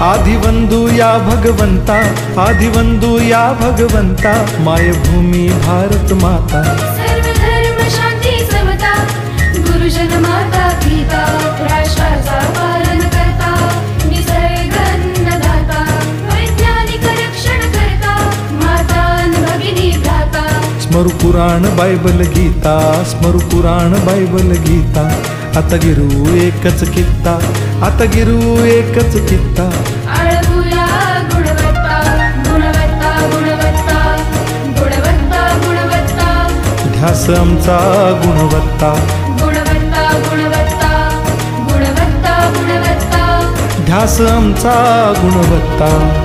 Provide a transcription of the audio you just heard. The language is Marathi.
आदिवंदू या भगवंता, आदिवंदू या भगवंता, मायभूमी भारत माता। सर्व धर्म शांती समता, गुरुजन माता पिता, राष्ट्राचा पालन करता, निसर्ग अन्नदाता, वैज्ञानिक रक्षण करता, माता भगिनी भ्राता। स्मरु पुराण बायबल गीता, स्मरु पुराण बायबल गीता, आता गिरू एकच कित्ता, आता गिरू एकच कित्ता। आळवूया गुणवत्ता, गुणवत्ता, गुणवत्ता, गुणवत्ता, गुणवत्ता, ध्यास आमचा गुणवत्ता, गुणवत्ता, गुणवत्ता, गुणवत्ता, गुणवत्ता, ध्यास आमचा गुणवत्ता।